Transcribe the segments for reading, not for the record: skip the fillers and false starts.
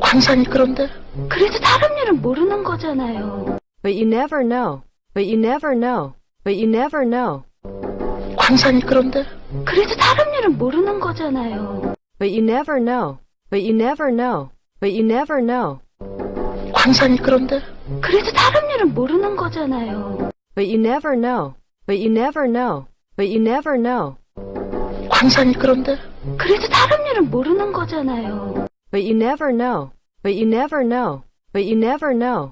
광산이 그런데? 그래도 다른 일은 모르는 거잖아요. But you never know. But you never know. But you never know. 광산이 그런데? 그래도 다른 일은 모르는 거잖아요. But you never know. But you never know. But you never know. 광산이 그런데? 그래도 다른 일은 모르는 거잖아요. But you never know. But you never know. But you never know. 광산이 그런데? 그래도 다른 일은 모르는 거잖아요. But you never know. But you never know. But you never know.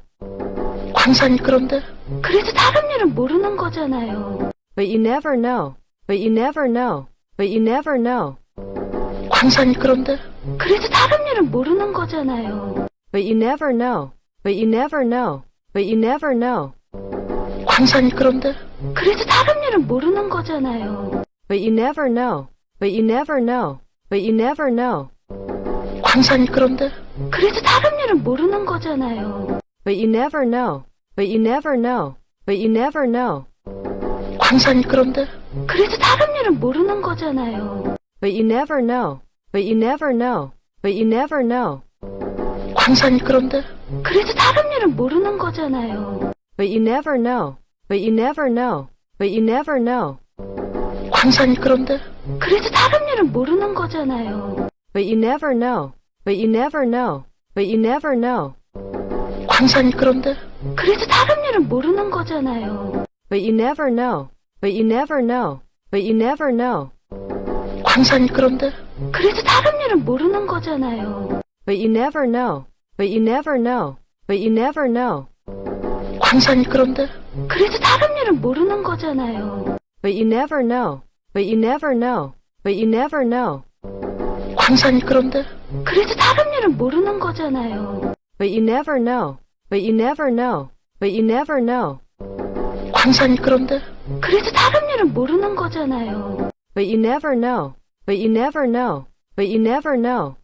광산이 그런데? 그래도 다른 일은 모르는 거잖아요. But you never know. But you never know. But you never know. 광산이 그런데? 그래도 다른 일은 모르는 거잖아요. But you never know. But you never know. But you never know. 광산이 그런데? 그래도 다른 일은 모르는 거잖아요. But you never know. But you never know. But you never know. 광산이 그런데? 그래도 다른 일은 모르는 거잖아요. But you never know. But you never know. But you never know. 광산이 그런데? 그래도 다른 일은 모르는 거잖아요. But you never know. But you never know. But you never know. 광산이 그런데? 그래도 다른 일은 모르는 거잖아요. But you never know. But you never know. But you never know. 광산이 그런데? 그래도 다른 일은 모르는 거잖아요. But you never know. But you never know. But you never know. 광산이 그런데? 그래도 다른 일은 모르는 거잖아요. But you never know. But you never know. But you never know. 광산이 그런데? 그래도 다른 일은 모르는 거잖아요. But you never know. But you never know. But you never know. 광산이 그런데? 그래도 다른 일은 모르는 거잖아요. But you never know. But you never know. But you never know. 광산이 그런데? 그래도 다른 일은 모르는 거잖아요. But you never know. But you never know. But you never know. 광산이 그런데? 그래도 다른 일은 모르는 거잖아요. But you never know. But you never know. But you never know.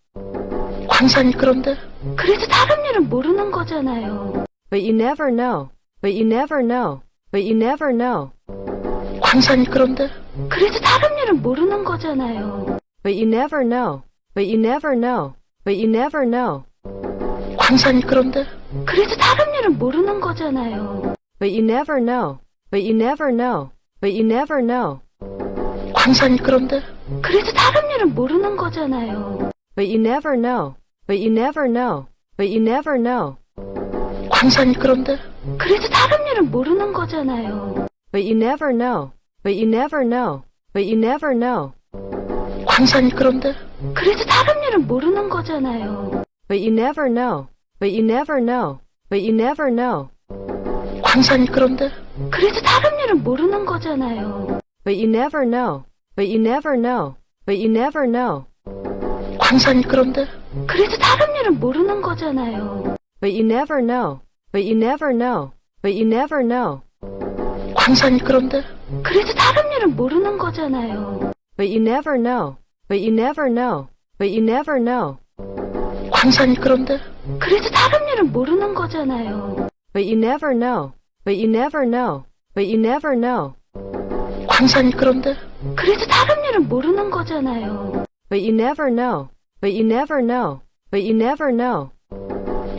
광산이 그런데? 그래도 다른 일은 모르는 거잖아요. But you never know. But you never know. But you never know. 광산이 그런데? 그래도 다른 일은 모르는 거잖아요. But you never know. But you never know. But you never know. 광산이 그런데? 그래도 다른 일은 모르는 거잖아요. But you never know. But you never know. But you never know. 광산이 그런데? 그래도 다른 일은 모르는 거잖아요. But you never know. But you never know. But you never know. 광산이 그런데? 그래도 다른 일은 모르는 거잖아요. But you never know. But you never know. But you never know. 광산이 그런데? 그래도 다른 일은 모르는 거잖아요. But you never know. But you never know. But you never know. 광산이 그런데? 그래도 다른 일은 모르는 거잖아요. But you never know. But you never know. But you never know. 광산이 그런데? 그래도 다른 일은 모르는 거잖아요. But you never know. But you never know. But you never know. 광산이 그런데? 그래도 다른 일은 모르는 거잖아요. But you never know. But you never know. But you never know. 광산이 그런데? 그래도 다른 일은 모르는 거잖아요. But you never know. But you never know. But you never know. 광산이 그런데? 그래도 다른 일은 모르는 거잖아요. But you never know. But you never know. But you never know.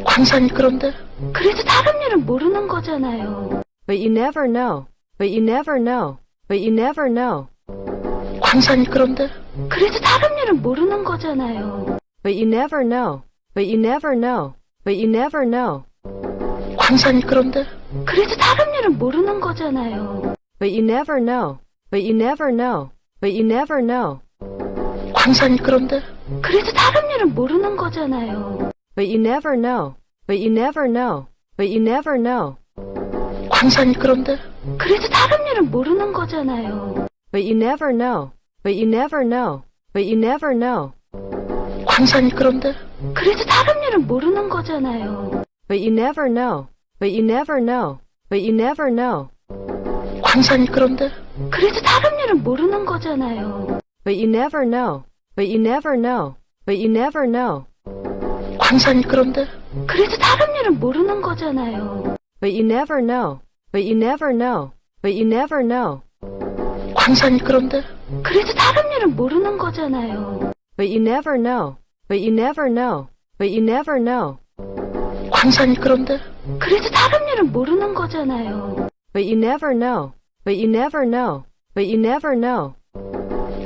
광산이 그런데? 그래도 다른 일은 모르는 거잖아요. But you never know. But you never know. But you never know. 광산이 그런데? 그래도 다른 일은 모르는 거잖아요. But you never know. But you never know. But you never know. 광산이 그런데? 그래도 다른 일은 모르는 거잖아요. But you never know. But you never know. But you never know. 광산이 그런데? 그래도 다른 일은 모르는 거잖아요. But you never know. But you never know. But you never know. 광산이 그런데? 그래도 다른 일은 모르는 거잖아요. But you never know. But you never know. But you never know. 광산이 그런데? 그래도 다른 일은 모르는 거잖아요. But you never know. But you never know. But you never know. 광산이 그런데? 그래도 다른 일은 모르는 거잖아요. But you never know. But you never know. But you never know. 광산이 그런데? 그래도 다른 일은 모르는 거잖아요. But you never know. But you never know. But you never know. 광산이 그런데? 그래도 다른 일은 모르는 거잖아요. But you never know. But you never know. But but you never know. 관상이 그런데, 그래도 다른 일은 모르는 거잖아요. But you never know. But you never know. But you never know.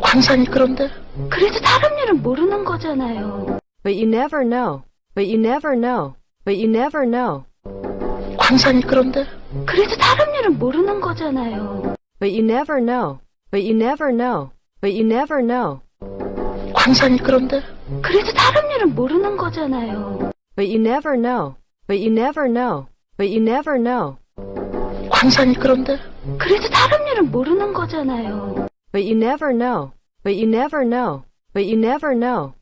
관상이 그런데, 그래도 다른 일은 모르는 거잖아요. But you never know. But you never know. But you never know. 관상이 그런데, 그래도 다른 일은 모르는 거잖아요. But you never know. But you never know. But you never know. 관상이 그런데, 그래도 다른 일은 모르는 거잖아요. But you never know. But you never know. But you never know. 관상이 그런데, 그래도 다른 일은 모르는 거잖아요. But you never know. But you never know. But you never know.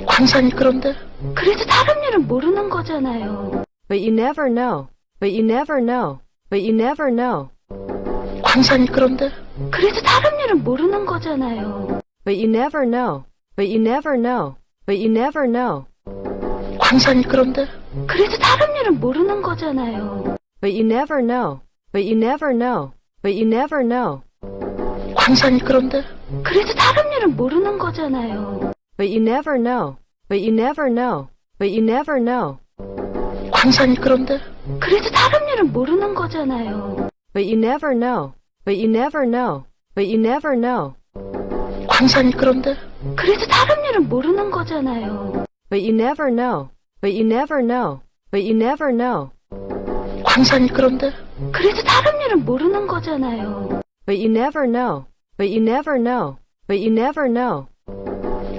관상이 그런데, 그래도 다른 일은 모르는 거잖아요. But you never know. But you never know. But you never know. 관상이 그런데, 그래도 다른 일은 모르는 거잖아요. But you never know. But you never know. But you never know. 관상이 그런데, 그래도 다른 일은 모르는 거잖아요. But you never know. But you never know. But you never know. 관상이 그런데, 그래도 다른 일은 모르는 거잖아요. But you never know. But you never know. But you never know. 관상이 그런데, 그래도 다른 일은 모르는 거잖아요. But you never know. But you never know. But you never know. 관상이 그런데, 그래도 다른 일은 모르는 거잖아요. But you never know. But you never know. But you never know. 관상이 그런데, 그래도 다른 일은 모르는 거잖아요. But you never know. But you never know. But you never know.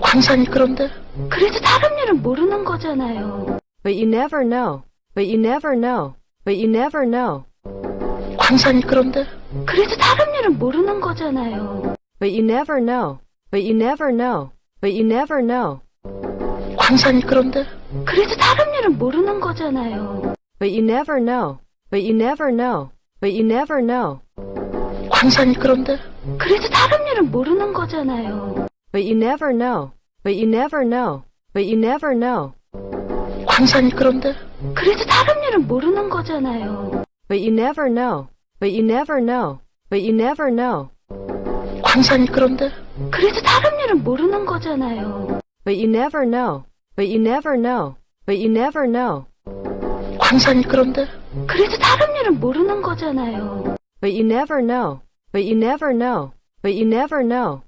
관상이 그런데, 그래도 다른 일은 모르는 거잖아요. But you never know. But you never know. But you never know. 관상이 그런데, 그래도 다른 일은 모르는 거잖아요. But you never know. But you never know. But you never know. 관상이 그런데, 그래도 다른 일은 모르는 거잖아요. But you never know. But you never know. But you never know. 관상이 그런데, 그래도 다른 일은 모르는 거잖아요. But you never know. But you never know. But you never know. 관상이 그런데, 그래도 다른 일은 모르는 거잖아요. But you never know. But you never know. But you never know. 관상이 그런데, 그래도 다른 일은 모르는 거잖아요. But you never know. But you never know. But you never know. 관상이 그런데, 그래도 다른 일은 모르는 거잖아요. But you never know. But you never know. But you never know.